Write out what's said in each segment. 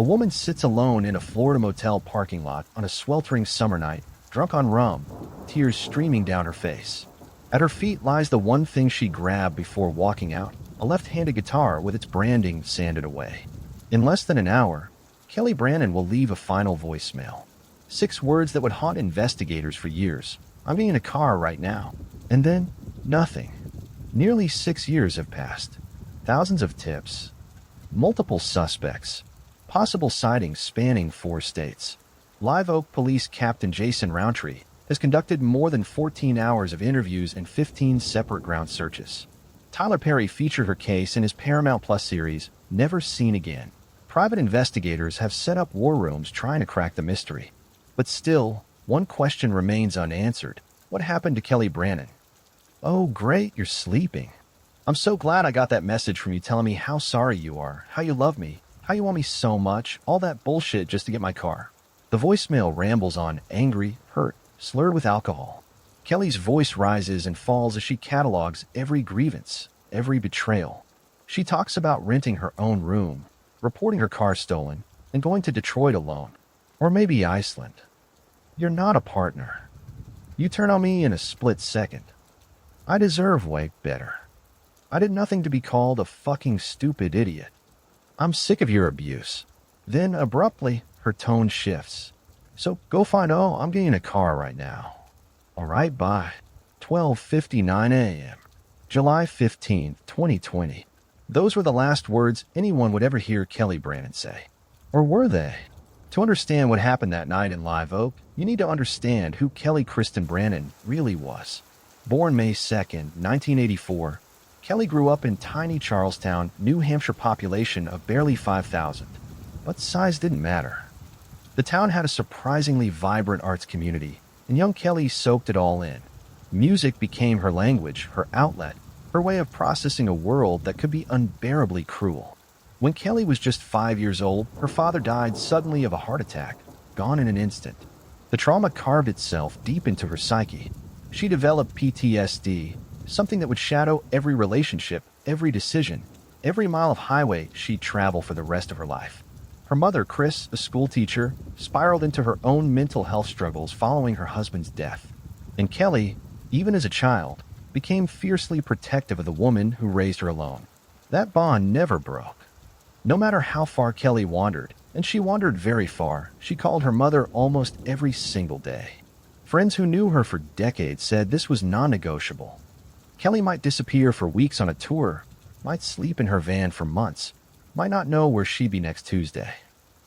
A woman sits alone in a Florida motel parking lot on a sweltering summer night, drunk on rum, tears streaming down her face. At her feet lies the one thing she grabbed before walking out, a left-handed guitar with its branding sanded away. In less than an hour, Kelley Brannon will leave a final voicemail. 6 words that would haunt investigators for years. I'm in a car right now. And then, nothing. Nearly 6 years have passed. Thousands of tips. Multiple suspects. Possible sightings spanning 4 states. Live Oak Police Captain Jason Roundtree has conducted more than 14 hours of interviews and 15 separate ground searches. Tyler Perry featured her case in his Paramount Plus series, Never Seen Again. Private investigators have set up war rooms trying to crack the mystery. But still, one question remains unanswered. What happened to Kelley Brannon? Oh, great, you're sleeping. I'm so glad I got that message from you telling me how sorry you are, how you love me, how you want me so much, all that bullshit just to get my car. The voicemail rambles on, angry, hurt, slurred with alcohol. Kelley's voice rises and falls as she catalogs every grievance, every betrayal. She talks about renting her own room, reporting her car stolen, and going to Detroit alone. Or maybe Iceland. You're not a partner. You turn on me in a split second. I deserve way better. I did nothing to be called a fucking stupid idiot. I'm sick of your abuse. Then, abruptly, her tone shifts. So, go find I'm getting a car right now. Alright, bye. 12:59 a.m. July 15th, 2020. Those were the last words anyone would ever hear Kelley Brannon say. Or were they? To understand what happened that night in Live Oak, you need to understand who Kelley Kristen Brannon really was. Born May 2nd, 1984, Kelley grew up in tiny Charlestown, New Hampshire, population of barely 5,000. But size didn't matter. The town had a surprisingly vibrant arts community, and young Kelley soaked it all in. Music became her language, her outlet, her way of processing a world that could be unbearably cruel. When Kelley was just 5 years old, her father died suddenly of a heart attack, gone in an instant. The trauma carved itself deep into her psyche. She developed PTSD, something that would shadow every relationship, every decision, every mile of highway she'd travel for the rest of her life. Her mother, Chris, a schoolteacher, spiraled into her own mental health struggles following her husband's death. And Kelley, even as a child, became fiercely protective of the woman who raised her alone. That bond never broke. No matter how far Kelley wandered, and she wandered very far, she called her mother almost every single day. Friends who knew her for decades said this was non-negotiable. Kelley might disappear for weeks on a tour, might sleep in her van for months, might not know where she'd be next Tuesday.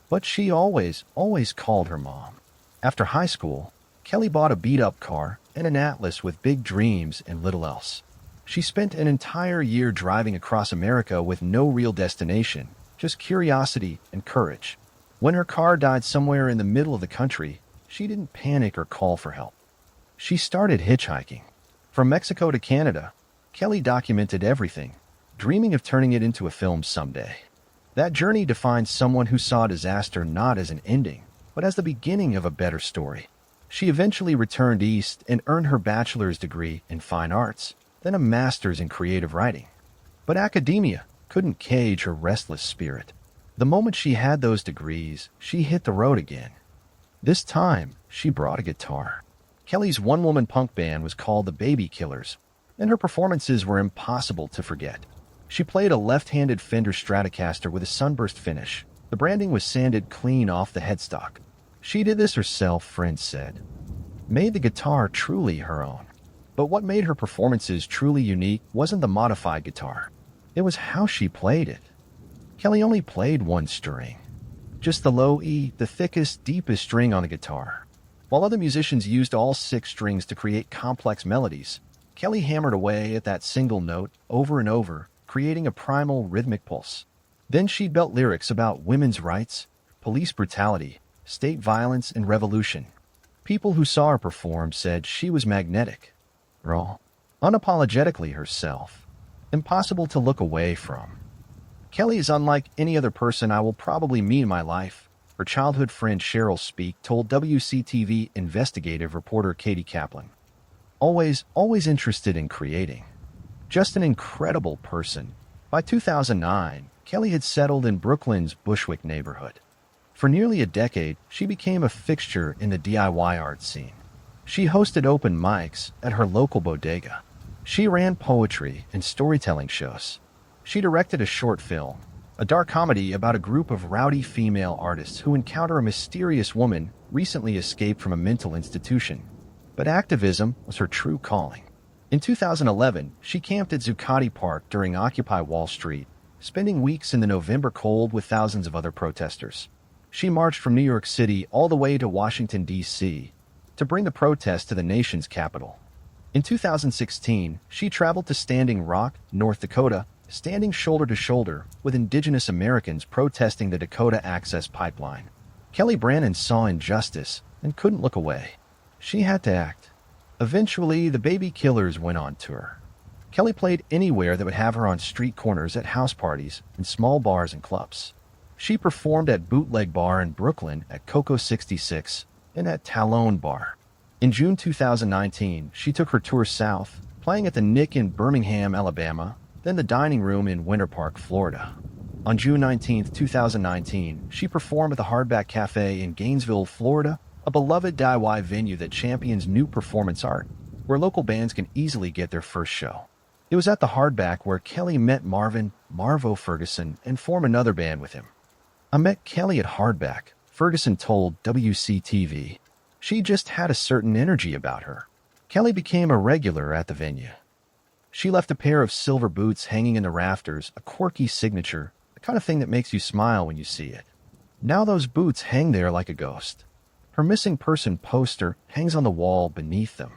But she always called her mom. After high school, Kelley bought a beat-up car and an Atlas with big dreams and little else. She spent an entire year driving across America with no real destination, just curiosity and courage. When her car died somewhere in the middle of the country, she didn't panic or call for help. She started hitchhiking. From Mexico to Canada, Kelley documented everything, dreaming of turning it into a film someday. That journey defined someone who saw disaster not as an ending, but as the beginning of a better story. She eventually returned east and earned her bachelor's degree in fine arts, then a master's in creative writing. But academia couldn't cage her restless spirit. The moment she had those degrees, she hit the road again. This time, she brought a guitar. Kelley's one-woman punk band was called the Baby Killers, and her performances were impossible to forget. She played a left-handed Fender Stratocaster with a sunburst finish. The branding was sanded clean off the headstock. She did this herself, friends said. Made the guitar truly her own. But what made her performances truly unique wasn't the modified guitar. It was how she played it. Kelley only played one string. Just the low E, the thickest, deepest string on the guitar. While other musicians used all 6 strings to create complex melodies, Kelley hammered away at that single note over and over, creating a primal rhythmic pulse. Then she'd belt lyrics about women's rights, police brutality, state violence, and revolution. People who saw her perform said she was magnetic, raw, unapologetically herself, impossible to look away from. Kelley is unlike any other person I will probably meet in my life, her childhood friend Cheryl Speak told WCTV investigative reporter Katie Kaplan. Always interested in creating. Just an incredible person. By 2009, Kelley had settled in Brooklyn's Bushwick neighborhood. For nearly a decade, she became a fixture in the DIY art scene. She hosted open mics at her local bodega. She ran poetry and storytelling shows. She directed a short film, a dark comedy about a group of rowdy female artists who encounter a mysterious woman recently escaped from a mental institution. But activism was her true calling. In 2011, she camped at Zuccotti Park during Occupy Wall Street, spending weeks in the November cold with thousands of other protesters. She marched from New York City all the way to Washington, D.C., to bring the protest to the nation's capital. In 2016, she traveled to Standing Rock, North Dakota, standing shoulder to shoulder with Indigenous Americans protesting the Dakota Access Pipeline. Kelley Brannon saw injustice and couldn't look away. She had to act. Eventually, the Baby Killers went on tour. Kelley played anywhere that would have her on street corners, at house parties, in small bars and clubs. She performed at Bootleg Bar in Brooklyn, at Coco 66, and at Talone Bar. In June 2019, she took her tour south, playing at the Nick in Birmingham, Alabama, then the Dining Room in Winter Park, Florida. On June 19, 2019, she performed at the Hardback Cafe in Gainesville, Florida, a beloved DIY venue that champions new performance art, where local bands can easily get their first show. It was at the Hardback where Kelley met Marvo Ferguson, and formed another band with him. "I met Kelley at Hardback," Ferguson told WCTV. "She just had a certain energy about her." Kelley became a regular at the venue. She left a pair of silver boots hanging in the rafters, a quirky signature, the kind of thing that makes you smile when you see it. Now those boots hang there like a ghost. Her missing person poster hangs on the wall beneath them.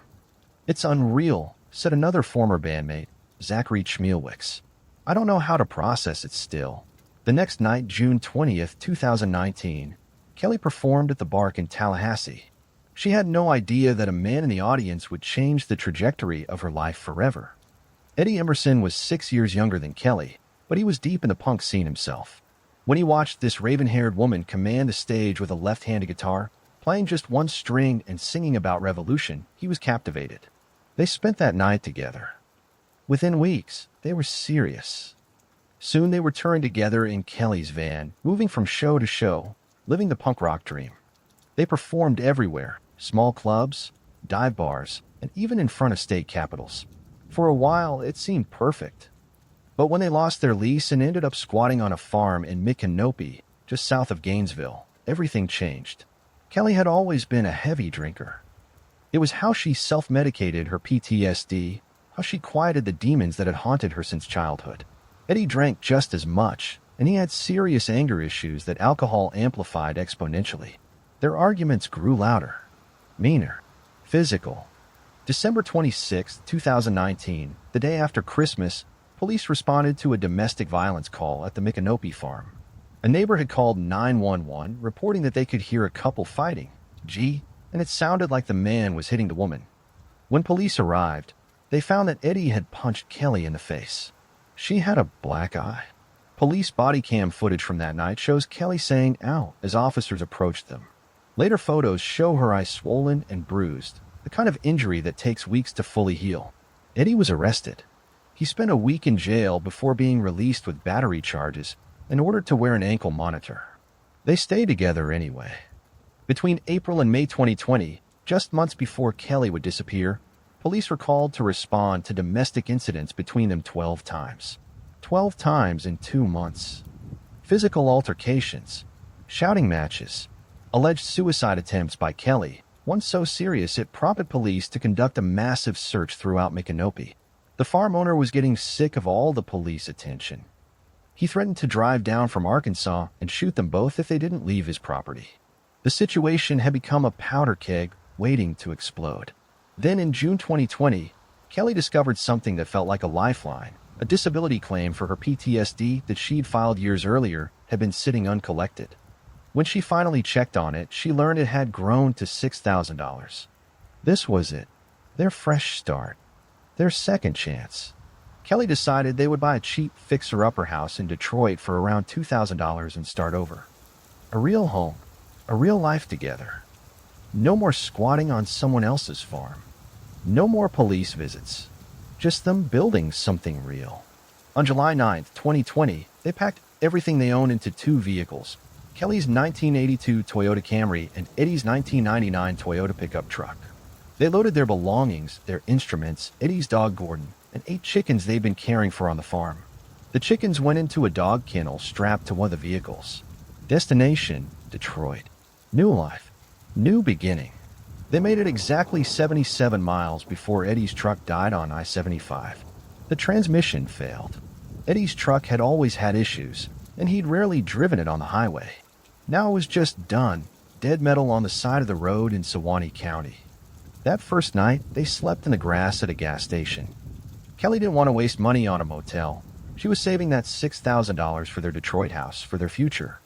"It's unreal," said another former bandmate, Zachary Chmielewicz. "I don't know how to process it still." The next night, June 20th, 2019, Kelley performed at the Bark in Tallahassee. She had no idea that a man in the audience would change the trajectory of her life forever. Eddie Emerson was 6 years younger than Kelley, but he was deep in the punk scene himself. When he watched this raven-haired woman command the stage with a left-handed guitar, playing just one string and singing about revolution, he was captivated. They spent that night together. Within weeks, they were serious. Soon they were touring together in Kelley's van, moving from show to show, living the punk rock dream. They performed everywhere, small clubs, dive bars, and even in front of state capitals. For a while, it seemed perfect. But when they lost their lease and ended up squatting on a farm in Micanopy, just south of Gainesville, everything changed. Kelley had always been a heavy drinker. It was how she self-medicated her PTSD, how she quieted the demons that had haunted her since childhood. Eddie drank just as much, and he had serious anger issues that alcohol amplified exponentially. Their arguments grew louder, meaner, physical. December 26, 2019, the day after Christmas, police responded to a domestic violence call at the Micanopy farm. A neighbor had called 911, reporting that they could hear a couple fighting, and it sounded like the man was hitting the woman. When police arrived, they found that Eddie had punched Kelley in the face. She had a black eye. Police body cam footage from that night shows Kelley saying "ow" as officers approached them. Later photos show her eye swollen and bruised, the kind of injury that takes weeks to fully heal. Eddie was arrested. He spent a week in jail before being released with battery charges and ordered to wear an ankle monitor. They stayed together anyway. Between April and May 2020, just months before Kelley would disappear, police were called to respond to domestic incidents between them 12 times. 12 times in 2 months. Physical altercations, shouting matches, alleged suicide attempts by Kelley, one so serious it prompted police to conduct a massive search throughout Micanopy. The farm owner was getting sick of all the police attention. He threatened to drive down from Arkansas and shoot them both if they didn't leave his property. The situation had become a powder keg waiting to explode. Then in June 2020, Kelley discovered something that felt like a lifeline. A disability claim for her PTSD that she'd filed years earlier had been sitting uncollected. When she finally checked on it, she learned it had grown to $6,000. This was it. Their fresh start. Their second chance. Kelley decided they would buy a cheap fixer-upper house in Detroit for around $2,000 and start over. A real home. A real life together. No more squatting on someone else's farm. No more police visits. Just them building something real. On July 9, 2020, they packed everything they owned into 2 vehicles, Kelley's 1982 Toyota Camry and Eddie's 1999 Toyota pickup truck. They loaded their belongings, their instruments, Eddie's dog Gordon, and 8 chickens they'd been caring for on the farm. The chickens went into a dog kennel strapped to one of the vehicles. Destination, Detroit. New life. New beginning. They made it exactly 77 miles before Eddie's truck died on I-75. The transmission failed. Eddie's truck had always had issues, and he'd rarely driven it on the highway. Now it was just done, dead metal on the side of the road in Suwannee County. That first night, they slept in the grass at a gas station. Kelley didn't want to waste money on a motel. She was saving that $6,000 for their Detroit house for their future.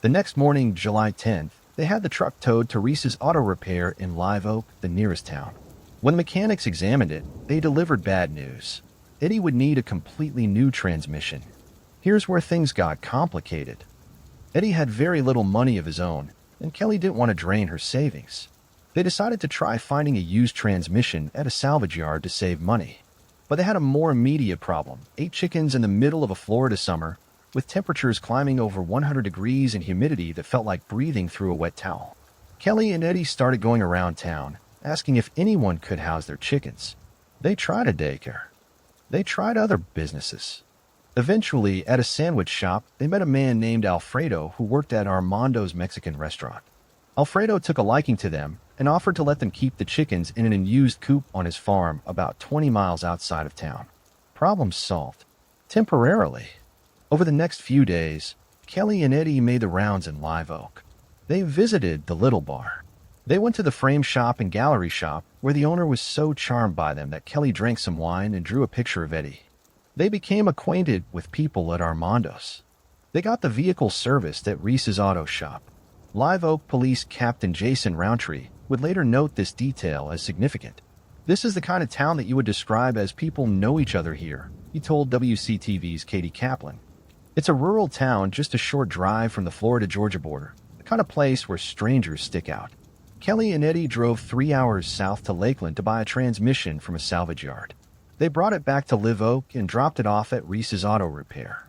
The next morning, July 10th, they had the truck towed to Reese's Auto Repair in Live Oak, the nearest town. When the mechanics examined it, they delivered bad news. Eddie would need a completely new transmission. Here's where things got complicated. Eddie had very little money of his own, and Kelley didn't want to drain her savings. They decided to try finding a used transmission at a salvage yard to save money. But they had a more immediate problem: 8 chickens in the middle of a Florida summer, with temperatures climbing over 100 degrees and humidity that felt like breathing through a wet towel. Kelley and Eddie started going around town, asking if anyone could house their chickens. They tried a daycare. They tried other businesses. Eventually, at a sandwich shop, they met a man named Alfredo who worked at Armando's Mexican restaurant. Alfredo took a liking to them and offered to let them keep the chickens in an unused coop on his farm about 20 miles outside of town. Problem solved. Temporarily. Over the next few days, Kelley and Eddie made the rounds in Live Oak. They visited the Little Bar. They went to the frame shop and gallery shop, where the owner was so charmed by them that Kelley drank some wine and drew a picture of Eddie. They became acquainted with people at Armando's. They got the vehicle serviced at Reese's Auto Shop. Live Oak Police Captain Jason Roundtree would later note this detail as significant. "This is the kind of town that you would describe as people know each other here," he told WCTV's Katie Kaplan. "It's a rural town just a short drive from the Florida-Georgia border, the kind of place where strangers stick out." Kelley and Eddie drove 3 hours south to Lakeland to buy a transmission from a salvage yard. They brought it back to Live Oak and dropped it off at Reese's Auto Repair.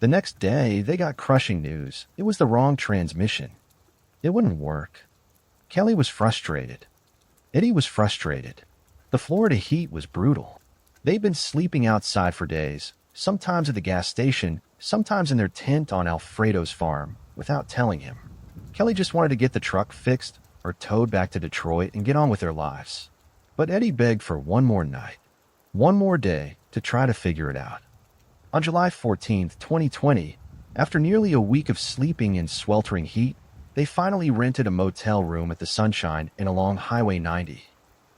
The next day, they got crushing news. It was the wrong transmission. It wouldn't work. Kelley was frustrated. Eddie was frustrated. The Florida heat was brutal. They'd been sleeping outside for days, sometimes at the gas station, sometimes in their tent on Alfredo's farm, without telling him. Kelley just wanted to get the truck fixed or towed back to Detroit and get on with their lives. But Eddie begged for one more night. One more day to try to figure it out. On July 14, 2020, after nearly a week of sleeping in sweltering heat, they finally rented a motel room at the Sunshine Inn along Highway 90.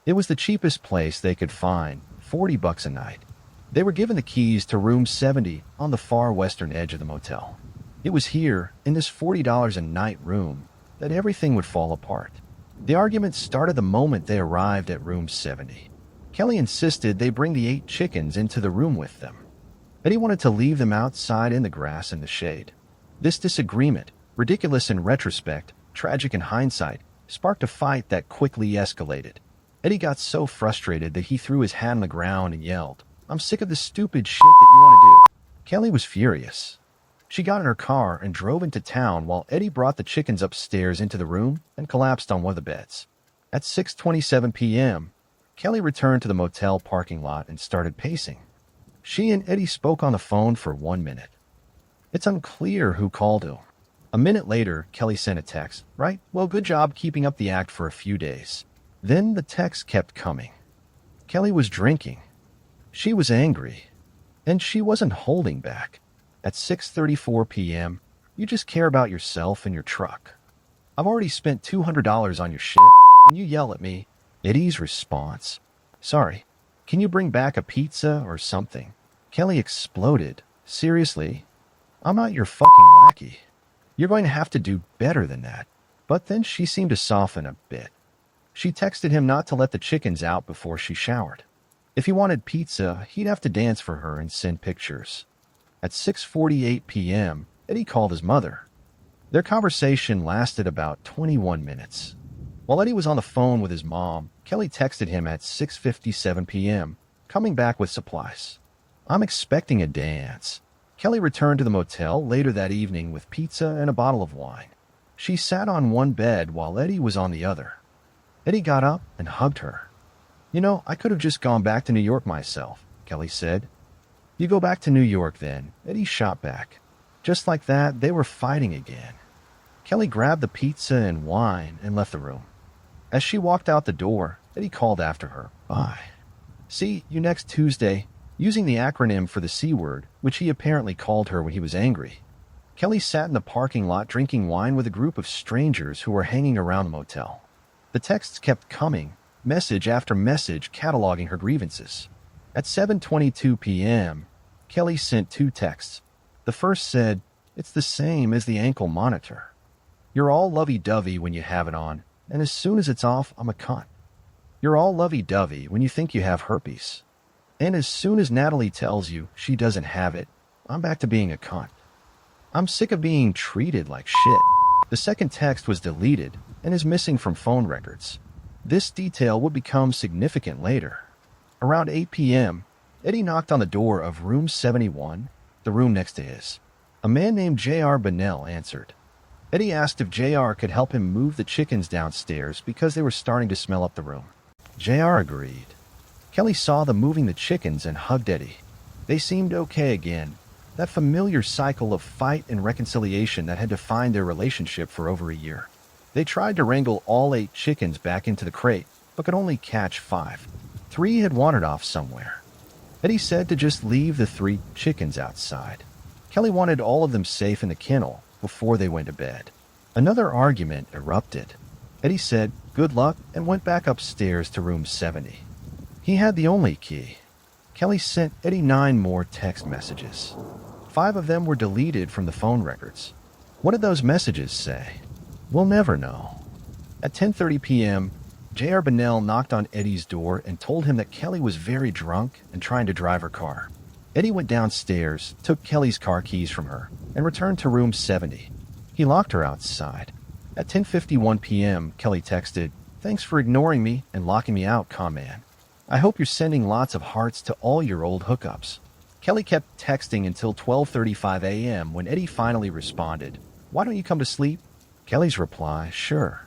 It was the cheapest place they could find, $40 a night. They were given the keys to room 70 on the far western edge of the motel. It was here, in this $40 a night room, that everything would fall apart. The argument started the moment they arrived at room 70. Kelley insisted they bring the 8 chickens into the room with them. Eddie wanted to leave them outside in the grass in the shade. This disagreement, ridiculous in retrospect, tragic in hindsight, sparked a fight that quickly escalated. Eddie got so frustrated that he threw his hat on the ground and yelled, "I'm sick of this stupid shit that you want to do." Kelley was furious. She got in her car and drove into town while Eddie brought the chickens upstairs into the room and collapsed on one of the beds. At 6:27 p.m., Kelley returned to the motel parking lot and started pacing. She and Eddie spoke on the phone for 1 minute. It's unclear who called who. A minute later, Kelley sent a text, "Right, well, good job keeping up the act for a few days." Then the text kept coming. Kelley was drinking. She was angry. And she wasn't holding back. At 6:34 p.m., "You just care about yourself and your truck. I've already spent $200 on your shit, and you yell at me." Eddie's response: "Sorry, can you bring back a pizza or something?" Kelley exploded. "Seriously? I'm not your fucking lackey. You're going to have to do better than that." But then she seemed to soften a bit. She texted him not to let the chickens out before she showered. If he wanted pizza, he'd have to dance for her and send pictures. At 6:48 p.m., Eddie called his mother. Their conversation lasted about 21 minutes. While Eddie was on the phone with his mom, Kelley texted him at 6:57 p.m., coming back with supplies. "I'm expecting a dance." Kelley returned to the motel later that evening with pizza and a bottle of wine. She sat on one bed while Eddie was on the other. Eddie got up and hugged her. "You know, I could have just gone back to New York myself," Kelley said. "You go back to New York then," Eddie shot back. Just like that, they were fighting again. Kelley grabbed the pizza and wine and left the room. As she walked out the door, Eddie called after her, "Bye. See you next Tuesday," using the acronym for the C word, which he apparently called her when he was angry. Kelley sat in the parking lot drinking wine with a group of strangers who were hanging around the motel. The texts kept coming, message after message cataloging her grievances. At 7:22 p.m., Kelley sent 2 texts. The first said, "It's the same as the ankle monitor. You're all lovey-dovey when you have it on, and as soon as it's off, I'm a cunt. You're all lovey-dovey when you think you have herpes. And as soon as Natalie tells you she doesn't have it, I'm back to being a cunt. I'm sick of being treated like shit." The second text was deleted and is missing from phone records. This detail would become significant later. Around 8 p.m., Eddie knocked on the door of room 71, the room next to his. A man named J.R. Bunnell answered. Eddie asked if J.R. could help him move the chickens downstairs because they were starting to smell up the room. J.R. agreed. Kelley saw them moving the chickens and hugged Eddie. They seemed okay again, that familiar cycle of fight and reconciliation that had defined their relationship for over a year. They tried to wrangle all 8 chickens back into the crate, but could only catch 5. 3 had wandered off somewhere. Eddie said to just leave the 3 chickens outside. Kelley wanted all of them safe in the kennel before they went to bed. Another argument erupted. Eddie said, "Good luck," and went back upstairs to room 70. He had the only key. Kelley sent Eddie 9 more text messages. 5 of them were deleted from the phone records. What did those messages say? We'll never know. At 10:30 p.m., J.R. Bunnell knocked on Eddie's door and told him that Kelley was very drunk and trying to drive her car. Eddie went downstairs, took Kelley's car keys from her, and returned to room 70. He locked her outside. At 10:51 p.m., Kelley texted, "Thanks for ignoring me and locking me out, con-man. I hope you're sending lots of hearts to all your old hookups." Kelley kept texting until 12:35 a.m. when Eddie finally responded, "Why don't you come to sleep?" Kelley's reply, "Sure.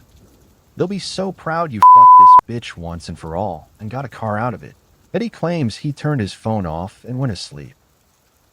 They'll be so proud you fucked this bitch once and for all and got a car out of it." Eddie claims he turned his phone off and went to sleep.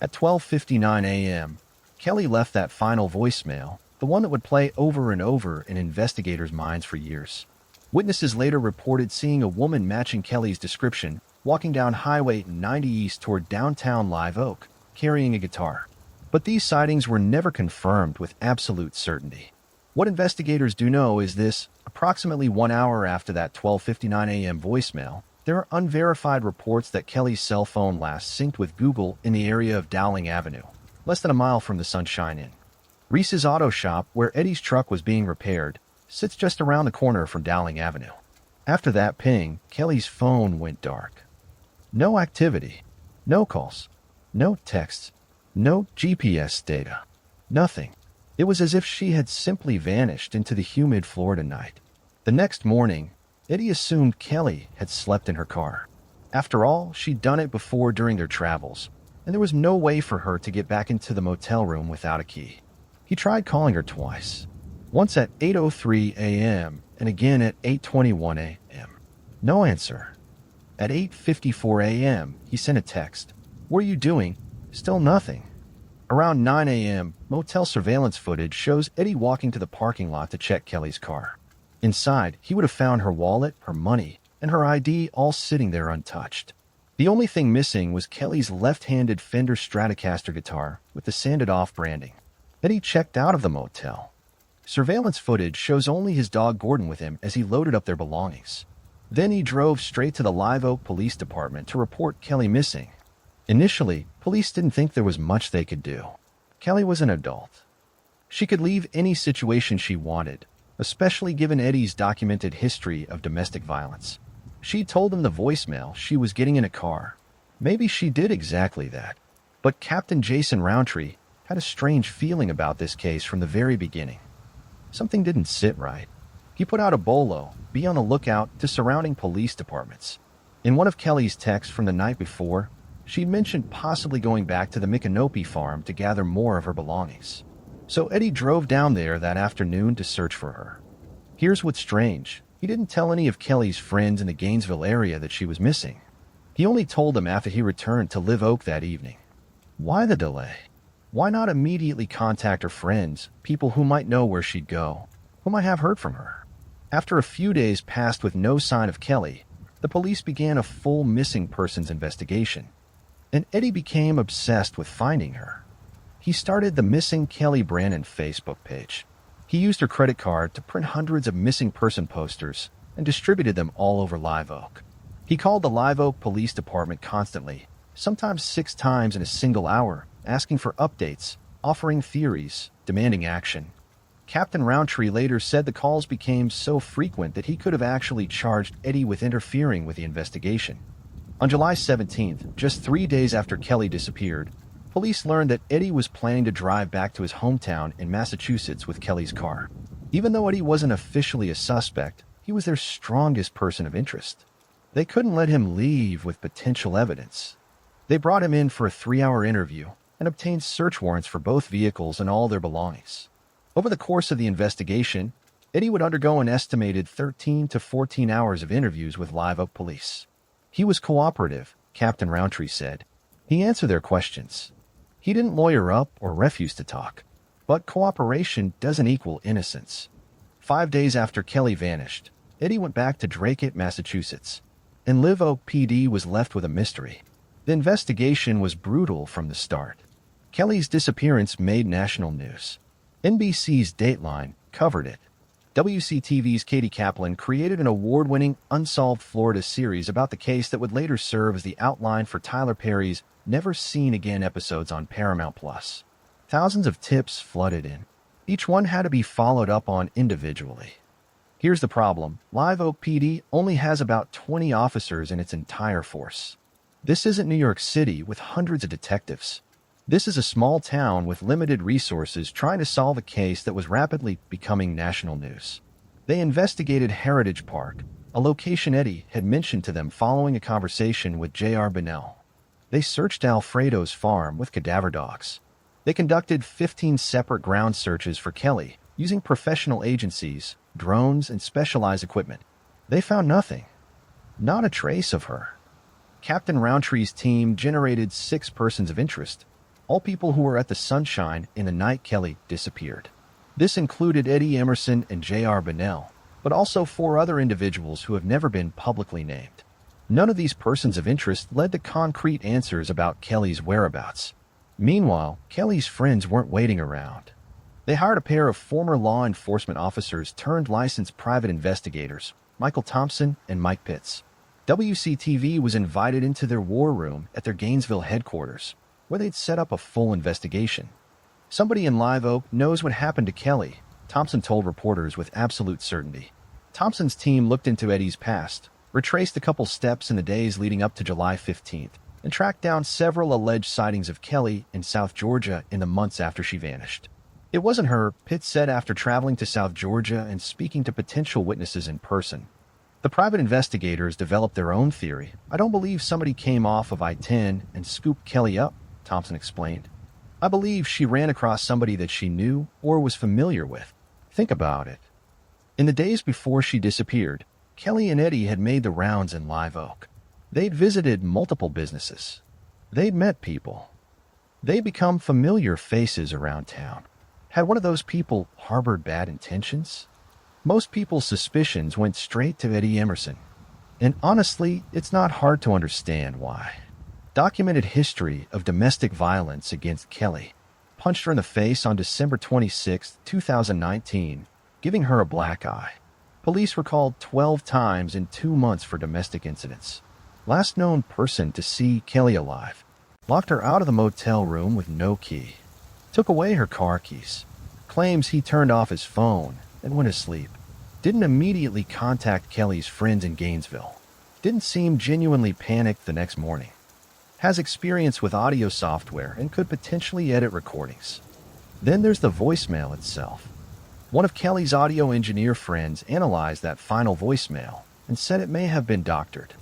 At 12:59 a.m., Kelley left that final voicemail, the one that would play over and over in investigators' minds for years. Witnesses later reported seeing a woman matching Kelley's description walking down Highway 90 East toward downtown Live Oak, carrying a guitar. But these sightings were never confirmed with absolute certainty. What investigators do know is this: approximately 1 hour after that 12:59 a.m. voicemail, there are unverified reports that Kelley's cell phone last synced with Google in the area of Dowling Avenue, less than a mile from the Sunshine Inn. Reese's auto shop, where Eddie's truck was being repaired, sits just around the corner from Dowling Avenue. After that ping, Kelley's phone went dark. No activity, no calls, no texts, no GPS data, nothing. It was as if she had simply vanished into the humid Florida night. The next morning, Eddie assumed Kelley had slept in her car. After all, she'd done it before during their travels, and there was no way for her to get back into the motel room without a key. He tried calling her twice, once at 8:03 a.m. and again at 8:21 a.m. No answer. At 8:54 a.m., he sent a text. "What are you doing?" Still nothing. Around 9 a.m., motel surveillance footage shows Eddie walking to the parking lot to check Kelley's car. Inside, he would have found her wallet, her money, and her ID all sitting there untouched. The only thing missing was Kelley's left-handed Fender Stratocaster guitar with the sanded-off branding. Eddie checked out of the motel. Surveillance footage shows only his dog Gordon with him as he loaded up their belongings. Then he drove straight to the Live Oak Police Department to report Kelley missing. Initially, police didn't think there was much they could do. Kelley was an adult. She could leave any situation she wanted, especially given Eddie's documented history of domestic violence. She told him the voicemail she was getting in a car. Maybe she did exactly that. But Captain Jason Roundtree had a strange feeling about this case from the very beginning. Something didn't sit right. He put out a bolo, "Be on the lookout," to surrounding police departments. In one of Kelley's texts from the night before, She'd mentioned possibly going back to the Micanopy farm to gather more of her belongings. So Eddie drove down there that afternoon to search for her. Here's what's strange. He didn't tell any of Kelley's friends in the Gainesville area that she was missing. He only told them after he returned to Live Oak that evening. Why the delay? Why not immediately contact her friends, people who might know where she'd go, who might have heard from her? After a few days passed with no sign of Kelley, the police began a full missing persons investigation, and Eddie became obsessed with finding her. He started the Missing Kelley Brannon Facebook page. He used her credit card to print hundreds of missing person posters and distributed them all over Live Oak. He called the Live Oak Police Department constantly, sometimes 6 times in a single hour, asking for updates, offering theories, demanding action. Captain Roundtree later said the calls became so frequent that he could have actually charged Eddie with interfering with the investigation. On July 17th, just 3 days after Kelley disappeared, police learned that Eddie was planning to drive back to his hometown in Massachusetts with Kelley's car. Even though Eddie wasn't officially a suspect, he was their strongest person of interest. They couldn't let him leave with potential evidence. They brought him in for a 3-hour interview and obtained search warrants for both vehicles and all their belongings. Over the course of the investigation, Eddie would undergo an estimated 13 to 14 hours of interviews with Live Oak police. He was cooperative, Captain Roundtree said. He answered their questions. He didn't lawyer up or refuse to talk. But cooperation doesn't equal innocence. 5 days after Kelley vanished, Eddie went back to Dracut, Massachusetts, and Live Oak PD was left with a mystery. The investigation was brutal from the start. Kelley's disappearance made national news. NBC's Dateline covered it. WCTV's Katie Kaplan created an award-winning Unsolved Florida series about the case that would later serve as the outline for Tyler Perry's Never Seen Again episodes on Paramount+. Thousands of tips flooded in. Each one had to be followed up on individually. Here's the problem. Live Oak PD only has about 20 officers in its entire force. This isn't New York City with hundreds of detectives. This is a small town with limited resources trying to solve a case that was rapidly becoming national news. They investigated Heritage Park, a location Eddie had mentioned to them following a conversation with J.R. Bunnell. They searched Alfredo's farm with cadaver dogs. They conducted 15 separate ground searches for Kelley, using professional agencies, drones, and specialized equipment. They found nothing. Not a trace of her. Captain Roundtree's team generated 6 persons of interest, all people who were at the Sunshine in the night Kelley disappeared. This included Eddie Emerson and J.R. Bunnell, but also 4 other individuals who have never been publicly named. None of these persons of interest led to concrete answers about Kelley's whereabouts. Meanwhile, Kelley's friends weren't waiting around. They hired a pair of former law enforcement officers turned licensed private investigators, Michael Thompson and Mike Pitts. WCTV was invited into their war room at their Gainesville headquarters, where they'd set up a full investigation. Somebody in Live Oak knows what happened to Kelley, Thompson told reporters with absolute certainty. Thompson's team looked into Eddie's past, retraced a couple steps in the days leading up to July 15th, and tracked down several alleged sightings of Kelley in South Georgia in the months after she vanished. It wasn't her, Pitts said after traveling to South Georgia and speaking to potential witnesses in person. The private investigators developed their own theory. I don't believe somebody came off of I-10 and scooped Kelley up, Thompson explained. I believe she ran across somebody that she knew or was familiar with. Think about it. In the days before she disappeared, Kelley and Eddie had made the rounds in Live Oak. They'd visited multiple businesses. They'd met people. They'd become familiar faces around town. Had one of those people harbored bad intentions? Most people's suspicions went straight to Eddie Emerson. And honestly, it's not hard to understand why. Documented history of domestic violence against Kelley punched her in the face on December 26, 2019, giving her a black eye. Police were called 12 times in 2 months for domestic incidents. Last known person to see Kelley alive. Locked her out of the motel room with no key. Took away her car keys. Claims he turned off his phone and went to sleep. Didn't immediately contact Kelley's friends in Gainesville. Didn't seem genuinely panicked the next morning. Has experience with audio software and could potentially edit recordings. Then there's the voicemail itself. One of Kelley's audio engineer friends analyzed that final voicemail and said it may have been doctored.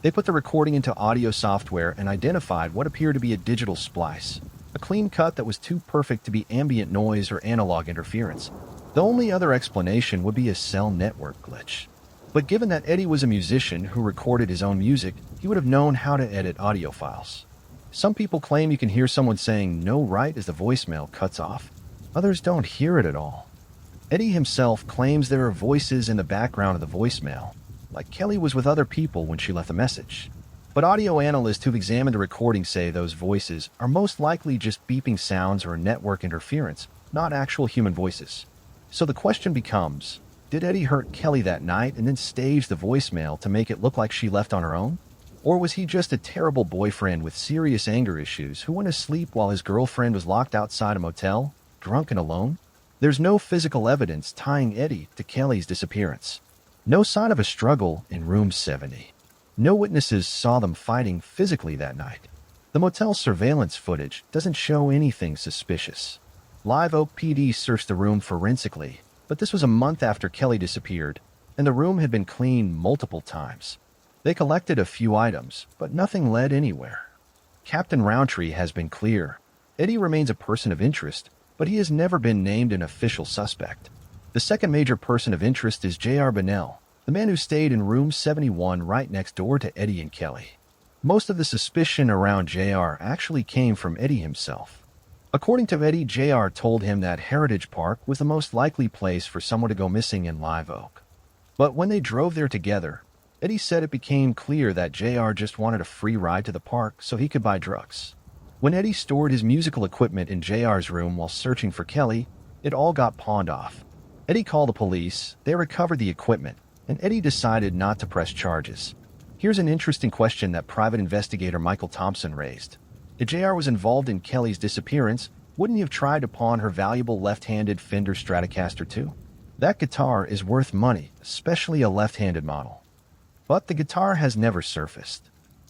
They put the recording into audio software and identified what appeared to be a digital splice, a clean cut that was too perfect to be ambient noise or analog interference. The only other explanation would be a cell network glitch. But given that Eddie was a musician who recorded his own music, he would have known how to edit audio files. Some people claim you can hear someone saying "no" right as the voicemail cuts off. Others don't hear it at all. Eddie himself claims there are voices in the background of the voicemail, like Kelley was with other people when she left the message. But audio analysts who've examined the recording say those voices are most likely just beeping sounds or network interference, not actual human voices. So the question becomes, did Eddie hurt Kelley that night and then stage the voicemail to make it look like she left on her own? Or was he just a terrible boyfriend with serious anger issues who went to sleep while his girlfriend was locked outside a motel, drunk and alone? There's no physical evidence tying Eddie to Kelley's disappearance. No sign of a struggle in room 70. No witnesses saw them fighting physically that night. The motel surveillance footage doesn't show anything suspicious. Live Oak PD searched the room forensically, but this was a month after Kelley disappeared, and the room had been cleaned multiple times. They collected a few items, but nothing led anywhere. Captain Roundtree has been clear. Eddie remains a person of interest, but he has never been named an official suspect. The second major person of interest is J.R. Bonnell, the man who stayed in room 71 right next door to Eddie and Kelley. Most of the suspicion around J.R. actually came from Eddie himself. According to Eddie, J.R. told him that Heritage Park was the most likely place for someone to go missing in Live Oak. But when they drove there together, Eddie said it became clear that J.R. just wanted a free ride to the park so he could buy drugs. When Eddie stored his musical equipment in J.R.'s room while searching for Kelley, it all got pawned off. Eddie called the police, they recovered the equipment, and Eddie decided not to press charges. Here's an interesting question that private investigator Michael Thompson raised. If J.R. was involved in Kelley's disappearance, wouldn't he have tried to pawn her valuable left-handed Fender Stratocaster too? That guitar is worth money, especially a left-handed model. But the guitar has never surfaced.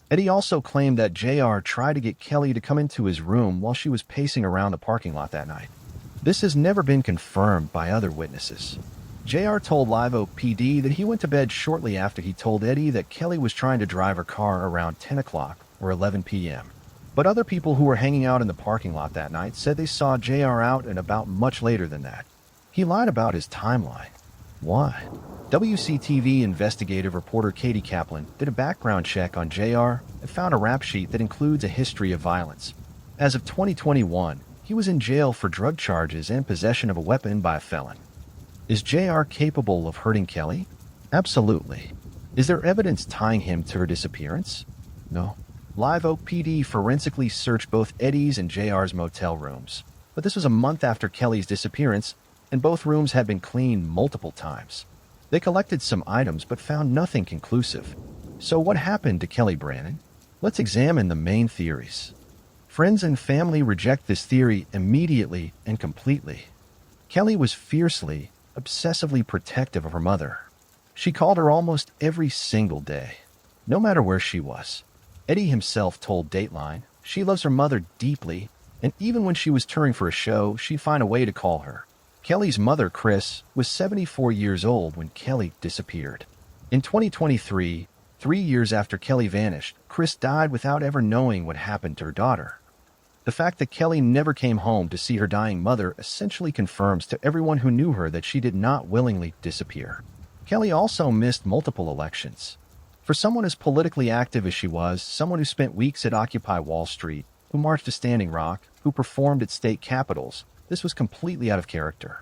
Eddie also claimed that J.R. tried to get Kelley to come into his room while she was pacing around the parking lot that night. This has never been confirmed by other witnesses. J.R. told Live Oak PD that he went to bed shortly after he told Eddie that Kelley was trying to drive her car around 10 o'clock or 11 p.m. But other people who were hanging out in the parking lot that night said they saw J.R. out and about much later than that. He lied about his timeline. Why? WCTV investigative reporter Katie Kaplan did a background check on J.R. and found a rap sheet that includes a history of violence. As of 2021, he was in jail for drug charges and possession of a weapon by a felon. Is J.R. capable of hurting Kelley? Absolutely. Is there evidence tying him to her disappearance? No. Live Oak PD forensically searched both Eddie's and J.R.'s motel rooms, but this was a month after Kelley's disappearance, and both rooms had been cleaned multiple times. They collected some items but found nothing conclusive. So what happened to Kelley Brannon? Let's examine the main theories. Friends and family reject this theory immediately and completely. Kelley was fiercely, obsessively protective of her mother. She called her almost every single day, no matter where she was. Eddie himself told Dateline she loves her mother deeply, and even when she was touring for a show, she'd find a way to call her. Kelley's mother, Chris, was 74 years old when Kelley disappeared. In 2023, 3 years after Kelley vanished, Chris died without ever knowing what happened to her daughter. The fact that Kelley never came home to see her dying mother essentially confirms to everyone who knew her that she did not willingly disappear. Kelley also missed multiple elections. For someone as politically active as she was, someone who spent weeks at Occupy Wall Street, who marched to Standing Rock, who performed at state capitals, this was completely out of character.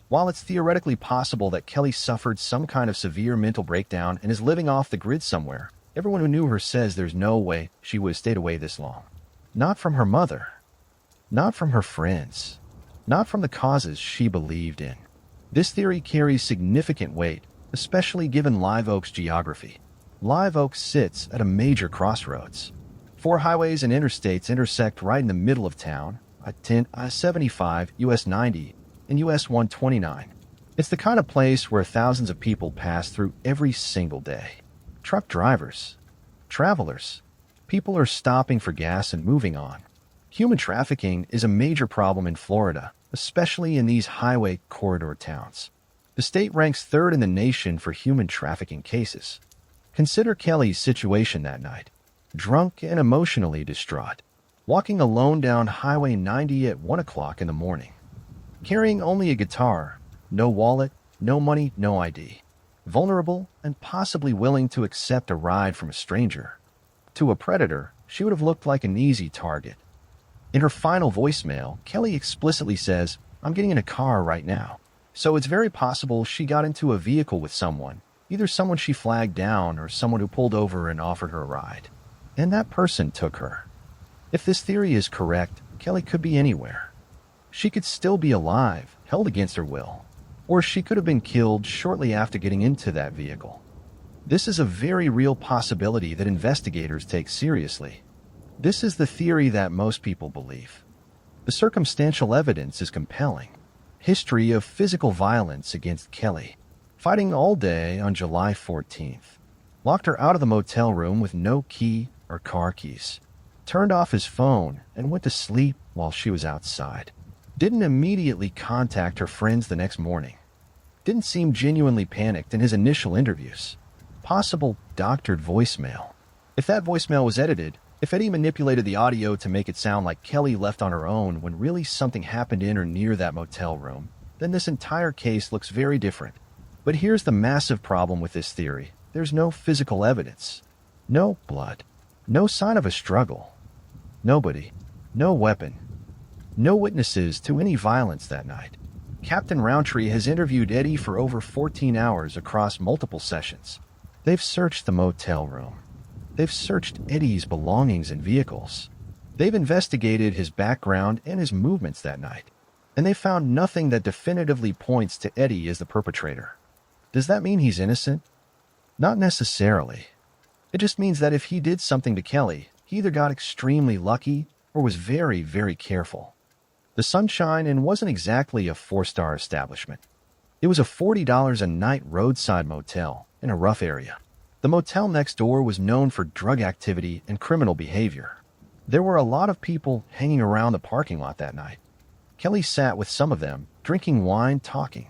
While it's theoretically possible that Kelley suffered some kind of severe mental breakdown and is living off the grid somewhere, everyone who knew her says there's no way she would have stayed away this long. Not from her mother. Not from her friends. Not from the causes she believed in. This theory carries significant weight, especially given Live Oak's geography. Live Oak sits at a major crossroads. 4 highways and interstates intersect right in the middle of town, I-10, I-75, US 90, and US 129. It's the kind of place where thousands of people pass through every single day. Truck drivers, travelers, people are stopping for gas and moving on. Human trafficking is a major problem in Florida, especially in these highway corridor towns. The state ranks 3rd in the nation for human trafficking cases. Consider Kelley's situation that night. Drunk and emotionally distraught. Walking alone down Highway 90 at 1 o'clock in the morning. Carrying only a guitar, no wallet, no money, no ID. Vulnerable and possibly willing to accept a ride from a stranger. To a predator, she would have looked like an easy target. In her final voicemail, Kelley explicitly says, "I'm getting in a car right now." So it's very possible she got into a vehicle with someone, either someone she flagged down or someone who pulled over and offered her a ride. And that person took her. If this theory is correct, Kelley could be anywhere. She could still be alive, held against her will. Or she could have been killed shortly after getting into that vehicle. This is a very real possibility that investigators take seriously. This is the theory that most people believe. The circumstantial evidence is compelling. History of physical violence against Kelley. Fighting all day on July 14th. Locked her out of the motel room with no key or car keys. Turned off his phone and went to sleep while she was outside. Didn't immediately contact her friends the next morning. Didn't seem genuinely panicked in his initial interviews. Possible doctored voicemail. If that voicemail was edited, if Eddie manipulated the audio to make it sound like Kelley left on her own when really something happened in or near that motel room, then this entire case looks very different. But here's the massive problem with this theory. There's no physical evidence. No blood. No sign of a struggle. Nobody. No weapon. No witnesses to any violence that night. Captain Roundtree has interviewed Eddie for over 14 hours across multiple sessions. They've searched the motel room. They've searched Eddie's belongings and vehicles. They've investigated his background and his movements that night. And they found nothing that definitively points to Eddie as the perpetrator. Does that mean he's innocent? Not necessarily. It just means that if he did something to Kelley, he either got extremely lucky or was very, very careful. The Sunshine Inn wasn't exactly a 4-star establishment. It was a $40 a night roadside motel in a rough area. The motel next door was known for drug activity and criminal behavior. There were a lot of people hanging around the parking lot that night. Kelley sat with some of them, drinking wine, talking.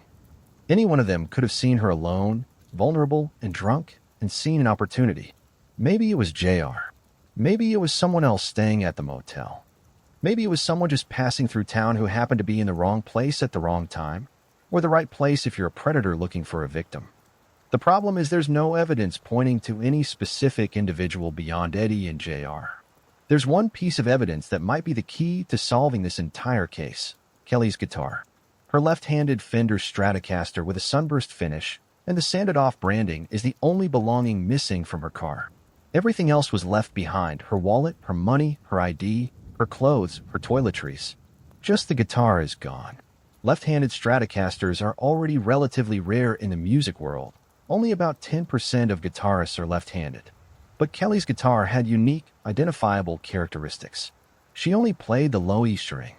Any one of them could have seen her alone, vulnerable and drunk, and seen an opportunity. Maybe it was JR. Maybe it was someone else staying at the motel. Maybe it was someone just passing through town who happened to be in the wrong place at the wrong time, or the right place if you're a predator looking for a victim. The problem is there's no evidence pointing to any specific individual beyond Eddie and JR. There's one piece of evidence that might be the key to solving this entire case: Kelley's guitar. Her left-handed Fender Stratocaster with a sunburst finish and the sanded-off branding is the only belonging missing from her car. Everything else was left behind: her wallet, her money, her ID, her clothes, her toiletries. Just the guitar is gone. Left-handed Stratocasters are already relatively rare in the music world. Only about 10% of guitarists are left-handed. But Kelley's guitar had unique, identifiable characteristics. She only played the low E string.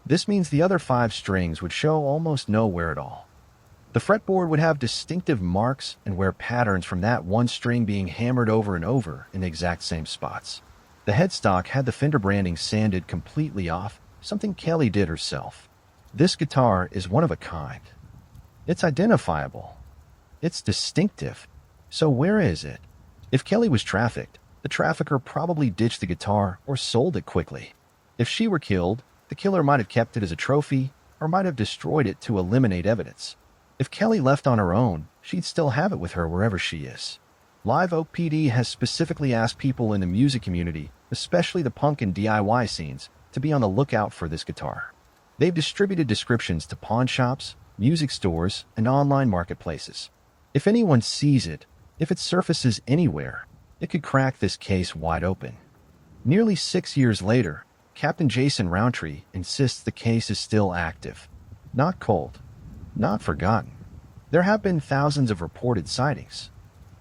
This means the other 5 strings would show almost nowhere at all. The fretboard would have distinctive marks and wear patterns from that one string being hammered over and over in the exact same spots. The headstock had the Fender branding sanded completely off, something Kelley did herself. This guitar is one of a kind. It's identifiable. It's distinctive. So where is it? If Kelley was trafficked, the trafficker probably ditched the guitar or sold it quickly. If she were killed, the killer might have kept it as a trophy or might have destroyed it to eliminate evidence. If Kelley left on her own, she'd still have it with her wherever she is. Live Oak PD has specifically asked people in the music community, especially the punk and DIY scenes, to be on the lookout for this guitar. They've distributed descriptions to pawn shops, music stores, and online marketplaces. If anyone sees it, if it surfaces anywhere, it could crack this case wide open. Nearly 6 years later, Captain Jason Roundtree insists the case is still active. Not cold. Not forgotten. There have been thousands of reported sightings.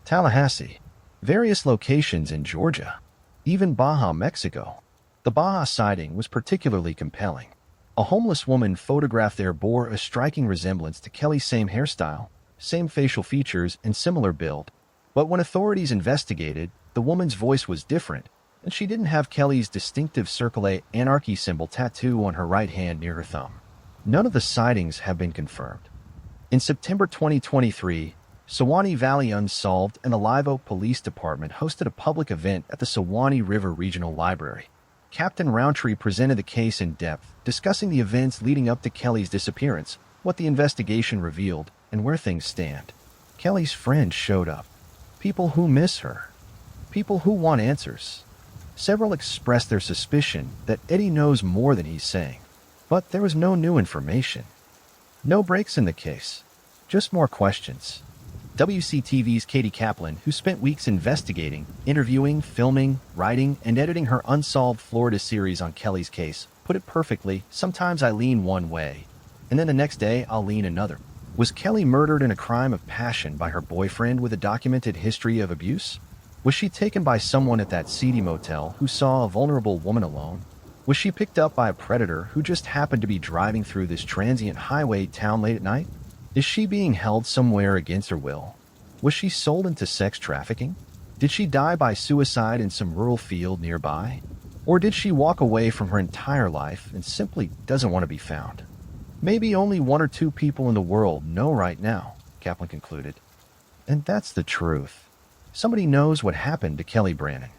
Tallahassee, various locations in Georgia, even Baja, Mexico. The Baja sighting was particularly compelling. A homeless woman photographed there bore a striking resemblance to Kelley's same hairstyle, same facial features, and similar build. But when authorities investigated, the woman's voice was different, and she didn't have Kelley's distinctive Circle A anarchy symbol tattoo on her right hand near her thumb. None of the sightings have been confirmed. In September 2023, Suwannee Valley Unsolved and the Live Oak Police Department hosted a public event at the Suwannee River Regional Library. Captain Roundtree presented the case in depth, discussing the events leading up to Kelley's disappearance, what the investigation revealed, and where things stand. Kelley's friends showed up. People who miss her. People who want answers. Several expressed their suspicion that Eddie knows more than he's saying. But there was no new information. No breaks in the case. Just more questions. WCTV's Katie Kaplan, who spent weeks investigating, interviewing, filming, writing, and editing her Unsolved Florida series on Kelley's case, put it perfectly. Sometimes I lean one way, and then the next day I'll lean another. Was Kelley murdered in a crime of passion by her boyfriend with a documented history of abuse? Was she taken by someone at that seedy motel who saw a vulnerable woman alone? Was she picked up by a predator who just happened to be driving through this transient highway town late at night? Is she being held somewhere against her will? Was she sold into sex trafficking? Did she die by suicide in some rural field nearby? Or did she walk away from her entire life and simply doesn't want to be found? Maybe only one or two people in the world know right now, Kaplan concluded. And that's the truth. Somebody knows what happened to Kelley Brannon.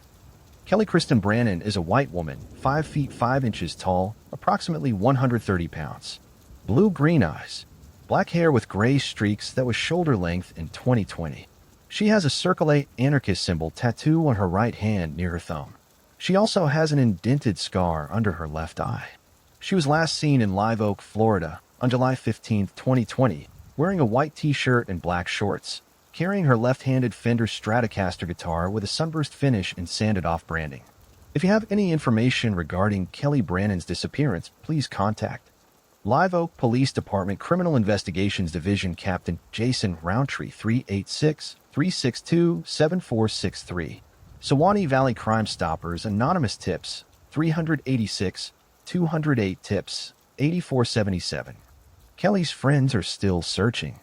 Kelley Kristen Brannon is a white woman, 5 feet 5 inches tall, approximately 130 pounds. Blue-green eyes. Black hair with gray streaks that was shoulder length in 2020. She has a Circle A anarchist symbol tattoo on her right hand near her thumb. She also has an indented scar under her left eye. She was last seen in Live Oak, Florida, on July 15, 2020, wearing a white t-shirt and black shorts, carrying her left-handed Fender Stratocaster guitar with a sunburst finish and sanded-off branding. If you have any information regarding Kelley Brannon's disappearance, please contact Live Oak Police Department Criminal Investigations Division Captain Jason Roundtree 386-362-7463. Suwannee Valley Crime Stoppers Anonymous Tips 386-208 Tips 8477. Kelley's friends are still searching.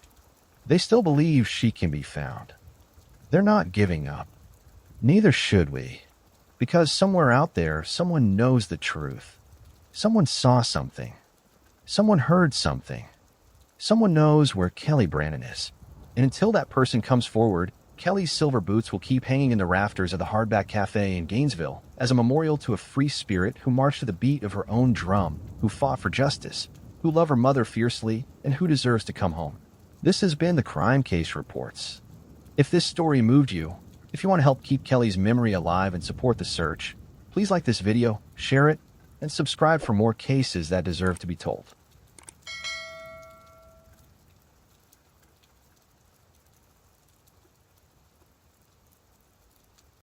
They still believe she can be found. They're not giving up. Neither should we. Because somewhere out there, someone knows the truth. Someone saw something. Someone heard something. Someone knows where Kelley Brannon is. And until that person comes forward, Kelley's silver boots will keep hanging in the rafters of the Hardback Cafe in Gainesville as a memorial to a free spirit who marched to the beat of her own drum, who fought for justice, who loved her mother fiercely, and who deserves to come home. This has been the Crime Case Reports. If this story moved you, if you want to help keep Kelley's memory alive and support the search, please like this video, share it, and subscribe for more cases that deserve to be told.